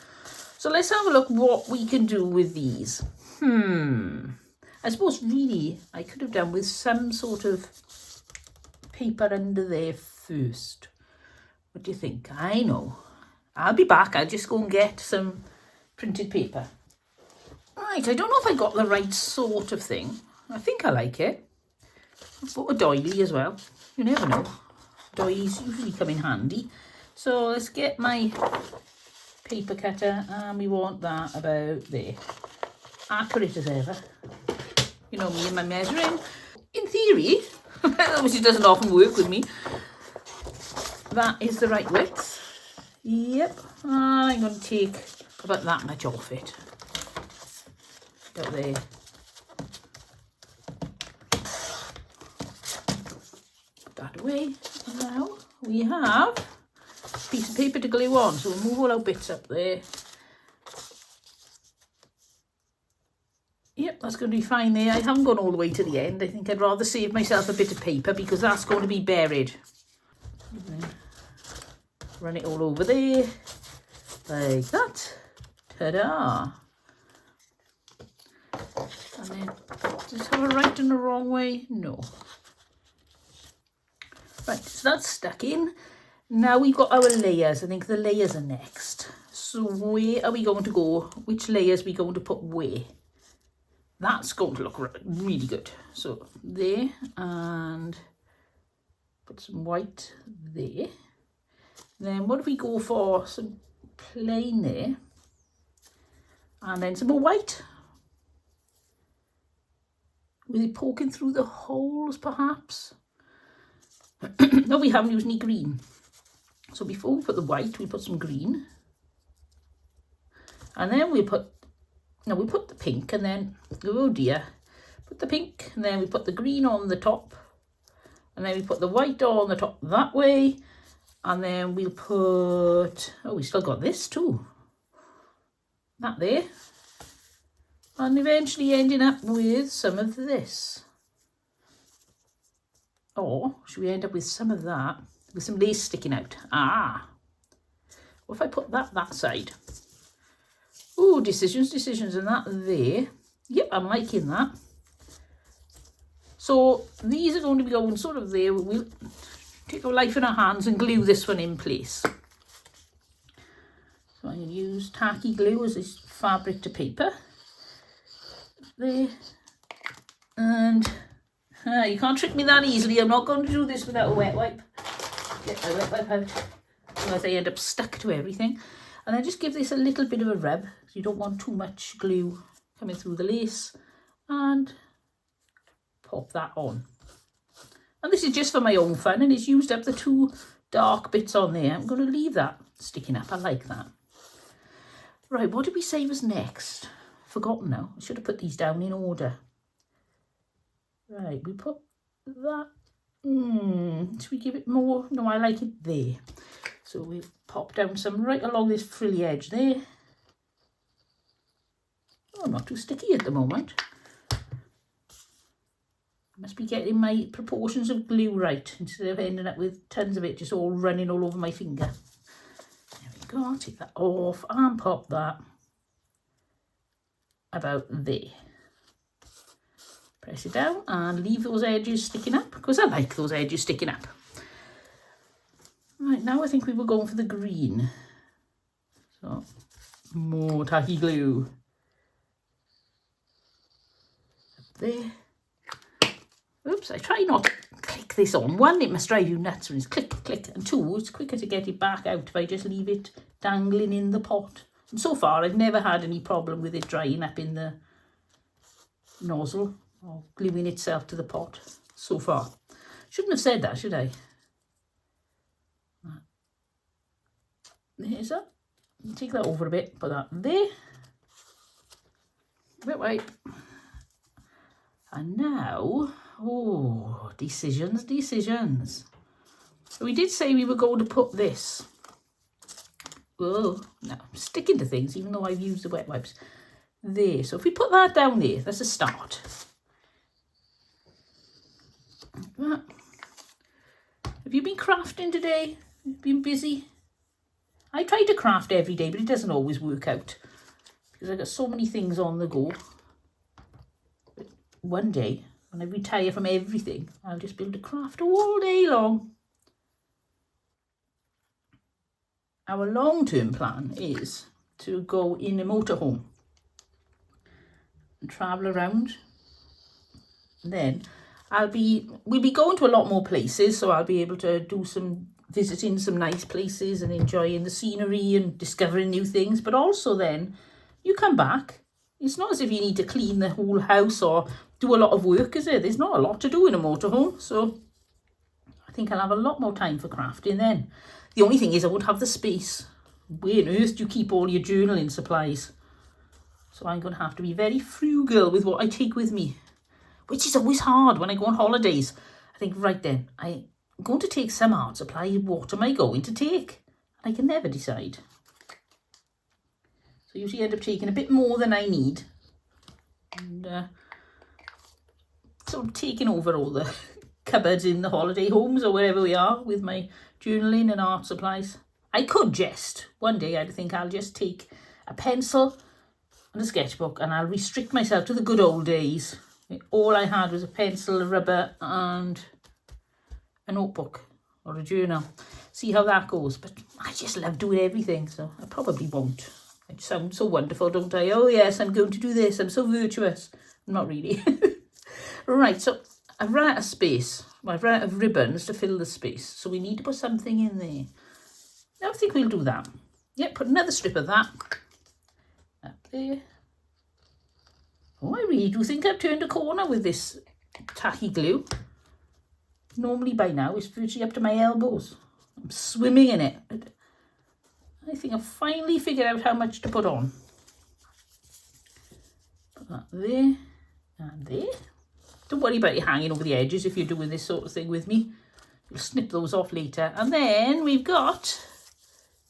A: So let's have a look what we can do with these. I suppose really I could have done with some sort of paper under there first. What do you think? I know. I'll be back. I'll just go and get some printed paper. Right, I don't know if I got the right sort of thing. I think I like it. I've got a doily as well. You never know. Doilies usually come in handy. So let's get my paper cutter, and we want that about there. Accurate as ever. You know me and my measuring. In theory, obviously it doesn't often work with me. That is the right width. Yep. And I'm going to take about that much off it. About there. Put that away. Now we have a piece of paper to glue on, so we'll move all our bits up there. Yep, that's going to be fine there. I haven't gone all the way to the end. I think I'd rather save myself a bit of paper because that's going to be buried. Run it all over there, like that. Ta-da! And then, does it have a right and a wrong way? No. Right, so that's stuck in. Now we've got our layers. I think the layers are next. So where are we going to go? Which layers are we going to put where? That's going to look really good. So there, and put some white there. Then what if we go for some plain there, and then some more white, with it poking through the holes perhaps. No, we haven't used any green. So before we put the white, we put some green, and then we put the pink, and then, oh dear, put the pink, and then we put the green on the top, and then we put the white on the top that way. And then we'll put, oh, we still got this too. That there. And eventually ending up with some of this. Or should we end up with some of that, with some lace sticking out? Ah. What if I put that side? Oh, decisions, and that there. Yep, I'm liking that. So these are going to be going sort of there. We'll take our life in our hands and glue this one in place. So I'm going to use tacky glue as this fabric to paper. There. And you can't trick me that easily. I'm not going to do this without a wet wipe. Get my wet wipe out. Otherwise I end up stuck to everything. And then just give this a little bit of a rub. So you don't want too much glue coming through the lace. And pop that on. And this is just for my own fun, and it's used up the two dark bits on there. I'm going to leave that sticking up. I like that. Right, what did we say was next? Forgotten now. I should have put these down in order. Right, we put that. Should we give it more? No, I like it there. So we pop down some right along this frilly edge there. Oh, not too sticky at the moment. Must be getting my proportions of glue right instead of ending up with tons of it just all running all over my finger. There we go. I'll take that off and pop that about there. Press it down and leave those edges sticking up because I like those edges sticking up. Right, now I think we were going for the green. So more tacky glue. Up there. Oops, I try not to click this on. One, it must drive you nuts when it's click, click. And two, it's quicker to get it back out if I just leave it dangling in the pot. And so far, I've never had any problem with it drying up in the nozzle or gluing itself to the pot. So far. Shouldn't have said that, should I? There's that. Take that over a bit, put that there. Wet wipe. And now, oh, decisions. So we did say we were going to put this. Oh, no, I'm sticking to things even though I've used the wet wipes. There, so if we put that down there, that's a start. Like that. Have you been crafting today? Been busy? I try to craft every day, but it doesn't always work out because I've got so many things on the go. one day, when I retire from everything, I'll just be able to craft all day long. Our long-term plan is to go in a motorhome and travel around. And then we'll be going to a lot more places, so I'll be able to do some visiting some nice places and enjoying the scenery and discovering new things. But also then you come back, it's not as if you need to clean the whole house or do a lot of work, is it? There's not a lot to do in a motorhome, so I think I'll have a lot more time for crafting then. The only thing is I won't have the space. Where on earth do you keep all your journaling supplies? So I'm going to have to be very frugal with what I take with me, which is always hard when I go on holidays. I think, right then, I'm going to take some art supplies. What am I going to take? I can never decide. So I usually end up taking a bit more than I need. And sort of taking over all the cupboards in the holiday homes or wherever we are with my journaling and art supplies. I could just, one day I think I'll just take a pencil and a sketchbook and I'll restrict myself to the good old days. All I had was a pencil, a rubber and a notebook or a journal. See how that goes. But I just love doing everything, so I probably won't. I sound so wonderful, don't I? Oh yes, I'm going to do this. I'm so virtuous. Not really. Right, so I've run out of space. Well, I've run out of ribbons to fill the space. So we need to put something in there. I think we'll do that. Yep, put another strip of that up there. Oh, I really do think I've turned a corner with this tacky glue. Normally by now it's virtually up to my elbows. I'm swimming in it. I think I've finally figured out how much to put on. Put that there and there. Don't worry about it hanging over the edges if you're doing this sort of thing with me. You'll snip those off later. And then we've got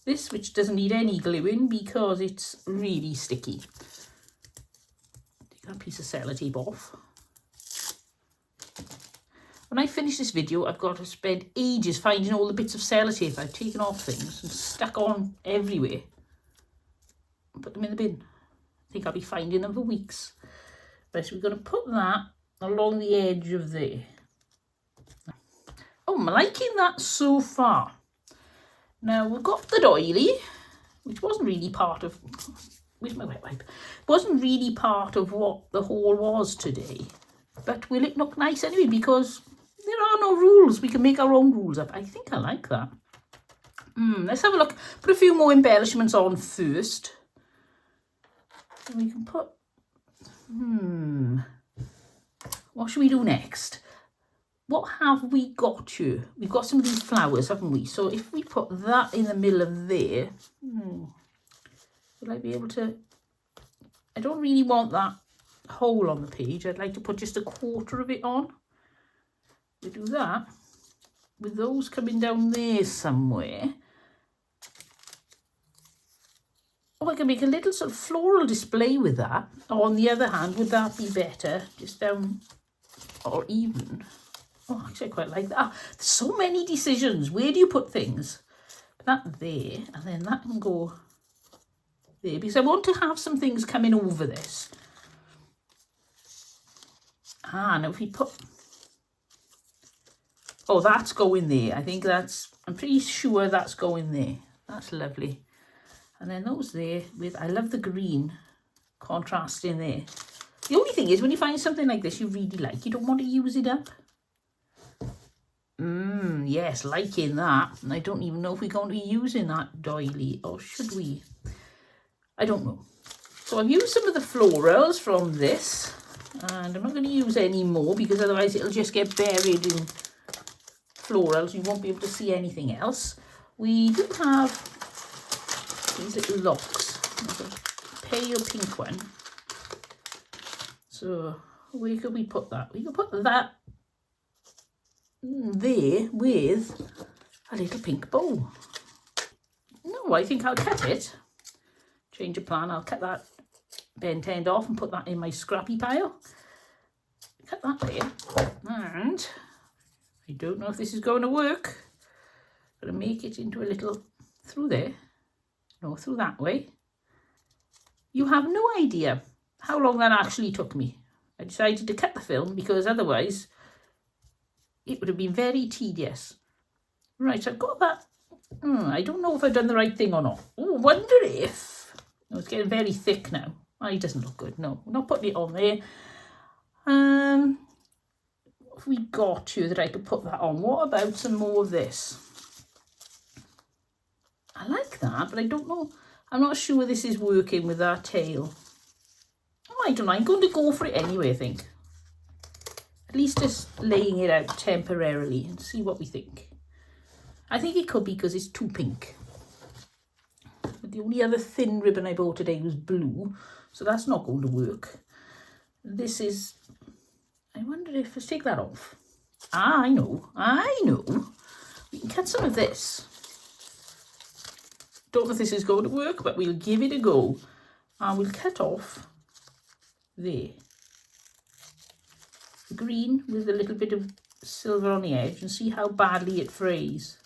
A: this, which doesn't need any gluing because it's really sticky. Take that piece of sellotape off. When I finish this video, I've got to spend ages finding all the bits of sellotape I've taken off things and stuck on everywhere. Put them in the bin. I think I'll be finding them for weeks. Right, so we're going to put that along the edge of there. Oh, I'm liking that so far. Now we've got the doily, which wasn't really part of, where's my wet wipe? Wasn't really part of what the haul was today. But will it look nice anyway? Because there are no rules. We can make our own rules up. I think I like that. Let's have a look. Put a few more embellishments on first. And we can put, what should we do next? What have we got here? We've got some of these flowers, haven't we? So if we put that in the middle of there, will I be able to... I don't really want that hole on the page. I'd like to put just a quarter of it on. We do that with those coming down there somewhere. Oh, I can make a little sort of floral display with that. Or on the other hand, would that be better? Just down or even? Oh, actually, I quite like that. There's so many decisions. Where do you put things? That there, and then that can go there. Because I want to have some things coming over this. Now if we put... Oh, that's going there. I think that's... I'm pretty sure that's going there. That's lovely. And then those there with... I love the green contrast in there. The only thing is, when you find something like this you really like, you don't want to use it up. Yes, liking that. And I don't even know if we're going to be using that doily, or should we? I don't know. So I've used some of the florals from this, and I'm not going to use any more because otherwise it'll just get buried in florals. You won't be able to see anything else. We do have these little locks. There's a pale pink one. So where could we put that? We could put that there with a little pink bow. No, I think I'll cut it. Change of plan. I'll cut that bent end off and put that in my scrappy pile. Cut that there. And I don't know if this is going to work. I'm going to make it into a little through there. No, through that way. You have no idea how long that actually took me. I decided to cut the film because otherwise it would have been very tedious. Right, I've got that. I don't know if I've done the right thing or not. Oh, wonder if... Oh, it's getting very thick now. Oh, it doesn't look good. No, I'm not putting it on there. What have we got here that I could put that on? What about some more of this? I like that, but I don't know. I'm not sure this is working with our tail. Oh, I don't know. I'm going to go for it anyway, I think. At least just laying it out temporarily and see what we think. I think it could be because it's too pink. But the only other thin ribbon I bought today was blue, so that's not going to work. This is... I wonder if... Let's take that off. Ah, I know. We can cut some of this. Don't know if this is going to work, but we'll give it a go. And we'll cut off there. The green with a little bit of silver on the edge and see how badly it frays.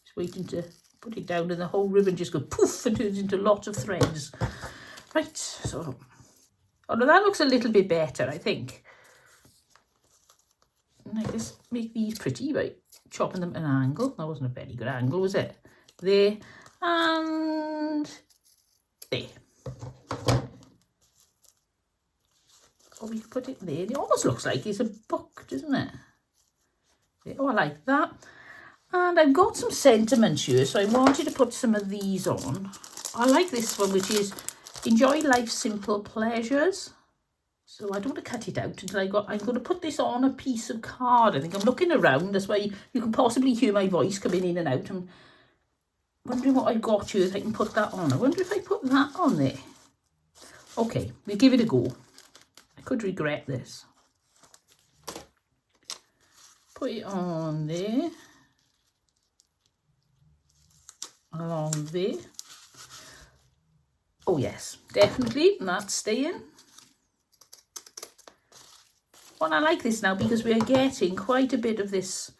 A: Just waiting to put it down and the whole ribbon just goes poof and turns into lots of threads. Right, so... Oh, no, that looks a little bit better, I think. I just make these pretty by chopping them at an angle. That wasn't a very good angle, was it? There and there. Oh, we put it there. It almost looks like it's a book, doesn't it? There. Oh, I like that. And I've got some sentiments here, so I wanted to put some of these on. I like this one, which is enjoy life's simple pleasures. So I don't want to cut it out until I'm going to put this on a piece of card. I think I'm looking around. That's why you can possibly hear my voice coming in and out. I'm wondering what I've got here that I can put that on. I wonder if I put that on there. Okay, we'll give it a go. I could regret this. Put it on there. Along there. Oh yes, definitely, that's staying. Well, I like this now because we're getting quite a bit of this.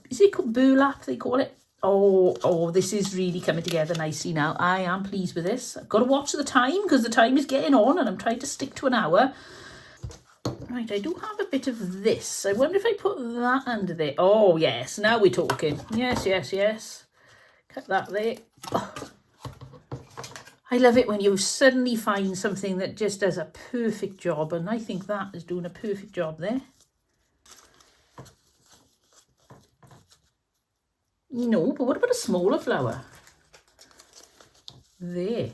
A: Is it called burlap, they call it? Oh, this is really coming together nicely now. I am pleased with this. I've got to watch the time because the time is getting on and I'm trying to stick to an hour. Right, I do have a bit of this. I wonder if I put that under there. Oh, yes, now we're talking. Yes. Cut that there. Oh. I love it when you suddenly find something that just does a perfect job, and I think that is doing a perfect job there. No, but what about a smaller flower? There.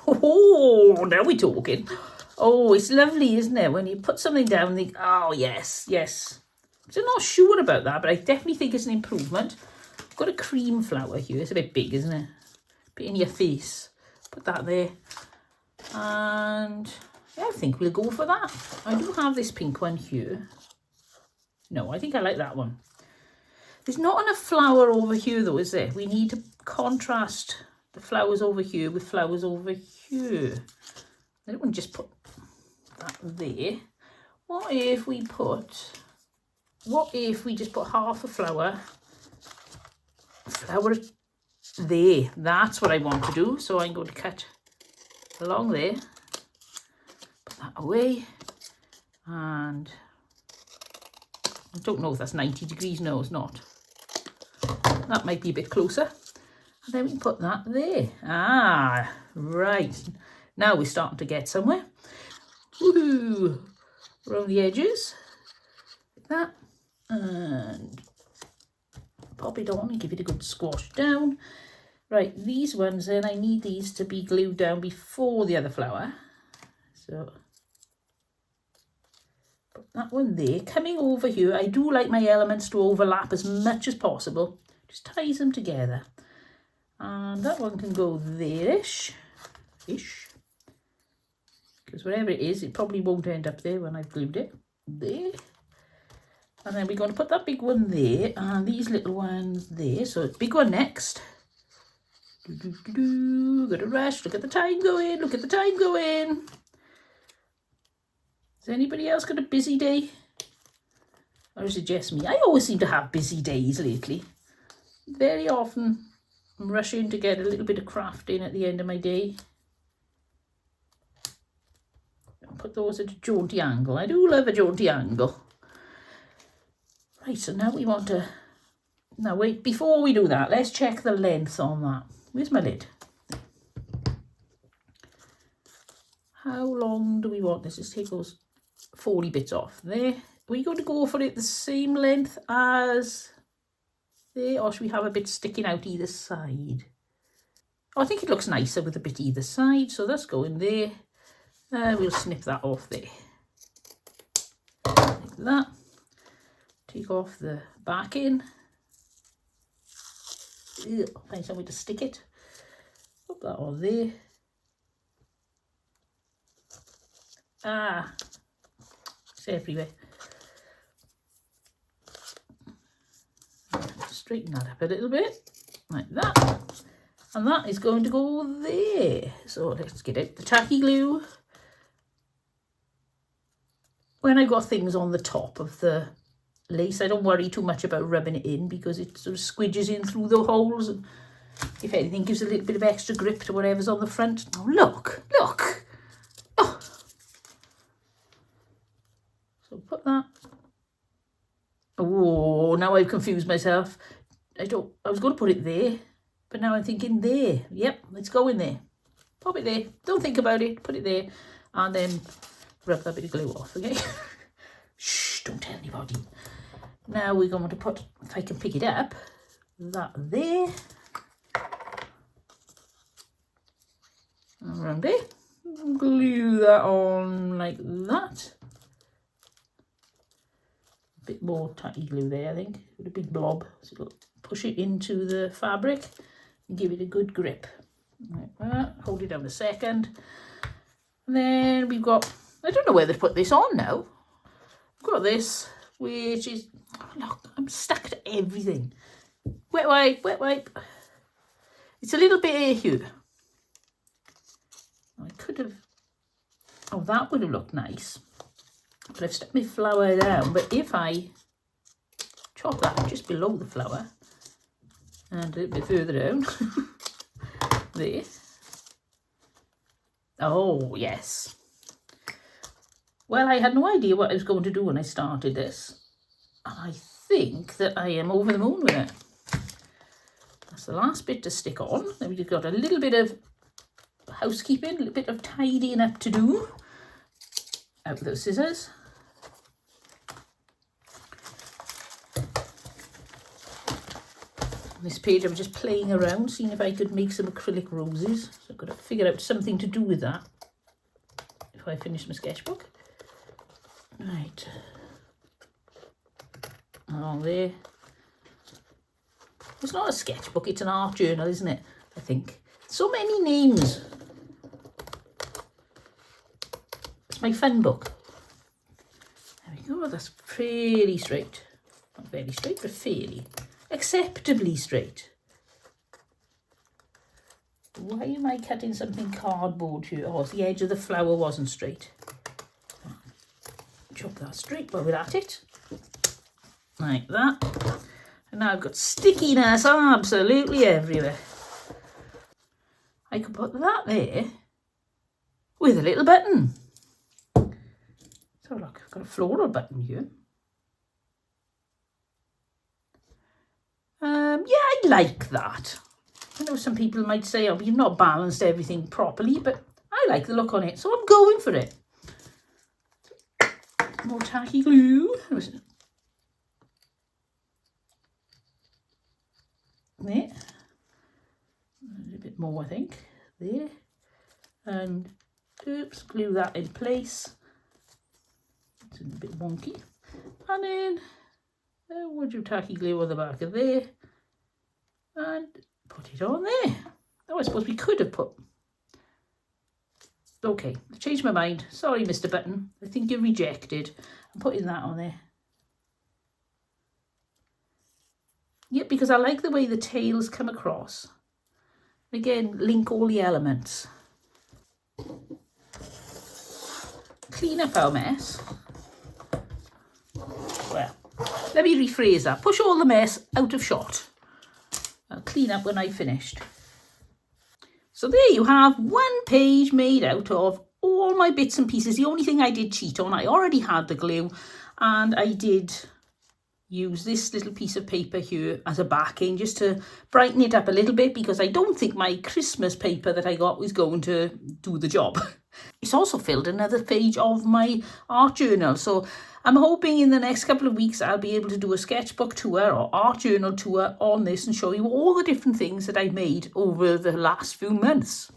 A: Oh, now we're talking. Oh, it's lovely, isn't it? When you put something down and think, oh, yes. I'm not sure about that, but I definitely think it's an improvement. I've got a cream flower here. It's a bit big, isn't it? A bit in your face. Put that there. And yeah, I think we'll go for that. I do have this pink one here. No, I think I like that one. There's not enough flower over here though, is there? We need to contrast the flowers over here with flowers over here. I don't want to just put that there. What if we just put half a flower there? That's what I want to do. So I'm going to cut along there, put that away, and I don't know if that's 90 degrees. No, it's not. That might be a bit closer. And then we can put that there. Ah, right. Now we're starting to get somewhere. Woohoo! Around the edges, like that, and pop it on and give it a good squash down. Right, these ones then, I need these to be glued down before the other flower. So put that one there. Coming over here, I do like my elements to overlap as much as possible. Just ties them together. And that one can go there-ish. Because wherever it is, it probably won't end up there when I've glued it. There. And then we're going to put that big one there and these little ones there. So big one next. Got a rush. Look at the time going. Look at the time going. Has anybody else got a busy day? Or is it just me? I always seem to have busy days lately. Very often I'm rushing to get a little bit of craft in at the end of my day. put those at a jaunty angle. I do love a jaunty angle. Right, so now we want to... Now wait, before we do that, let's check the length on that. Where's my lid? How long do we want this? Let's take those 40 bits off. There. Are we going to go for it the same length as there, or should we have a bit sticking out either side? Oh, I think it looks nicer with a bit either side, so that's going there. We'll snip that off there. Like that. Take off the backing. Find somewhere to stick it. Put that on there. It's everywhere. Straighten that up a little bit, like that. And that is going to go there. So let's get it. The tacky glue. When I've got things on the top of the lace, I don't worry too much about rubbing it in because it sort of squidges in through the holes, and if anything gives a little bit of extra grip to whatever's on the front. Oh, look, look. Oh. So put that. Oh, now I've confused myself. I was going to put it there, but now I'm thinking there. Yep, let's go in there. Pop it there. Don't think about it. Put it there, and then rub that bit of glue off, okay? Shh, don't tell anybody. Now we're going to put, if I can pick it up, that there. Around there. Glue that on like that. A bit more tacky glue there, I think, with a big blob. So it'll push it into the fabric and give it a good grip. Like that. Hold it down a second. And then we've got, I don't know whether to put this on now. I've got this, which is, oh, look, I'm stuck to everything. Wet wipe, wet wipe. It's a little bit here. I could have, oh, that would have looked nice. But I've stuck my flower down. But if I chop that just below the flower and a little bit further down, there. Oh, yes. Well, I had no idea what I was going to do when I started this. And I think that I am over the moon with it. That's the last bit to stick on. Then we've got a little bit of housekeeping, a little bit of tidying up to do. Out with those scissors. On this page, I was just playing around, seeing if I could make some acrylic roses. So I've got to figure out something to do with that if I finish my sketchbook. Right. Along there. It's not a sketchbook, it's an art journal, isn't it? I think. So many names. It's my fun book. There we go, that's fairly straight. Not very straight, but fairly. Acceptably straight. Why am I cutting something cardboard here? Oh, the edge of the flower wasn't straight. Chop that straight while we're at it. Like that. And now I've got stickiness absolutely everywhere. I could put that there with a little button. So look, I've got a floral button here. Yeah, I like that. I know some people might say, oh, you've not balanced everything properly, but I like the look on it, so I'm going for it. More tacky glue. There. A little bit more, I think. There. And, oops, glue that in place. It's a bit wonky. And then, would you tacky glue on the back of there. And put it on there. Oh, I suppose we could have put... Okay, I've changed my mind. Sorry, Mr. Button. I think you're rejected. I'm putting that on there. Yep, because I like the way the tails come across. Again, link all the elements. Clean up our mess. Well, let me rephrase that. Push all the mess out of shot. I'll clean up when I've finished. So there you have one page made out of all my bits and pieces. The only thing I did cheat on, I already had the glue, and I did use this little piece of paper here as a backing just to brighten it up a little bit, because I don't think my Christmas paper that I got was going to do the job. It's also filled another page of my art journal, so I'm hoping in the next couple of weeks I'll be able to do a sketchbook tour or art journal tour on this and show you all the different things that I've made over the last few months.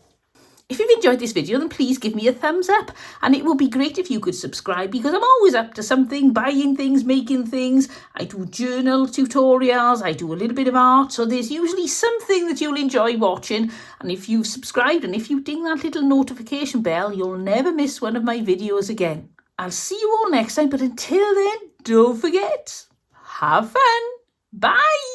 A: If you've enjoyed this video, then please give me a thumbs up, and it would be great if you could subscribe, because I'm always up to something, buying things, making things. I do journal tutorials, I do a little bit of art, so there's usually something that you'll enjoy watching. And if you've subscribed and if you ding that little notification bell, you'll never miss one of my videos again. I'll see you all next time, but until then, don't forget, have fun. Bye.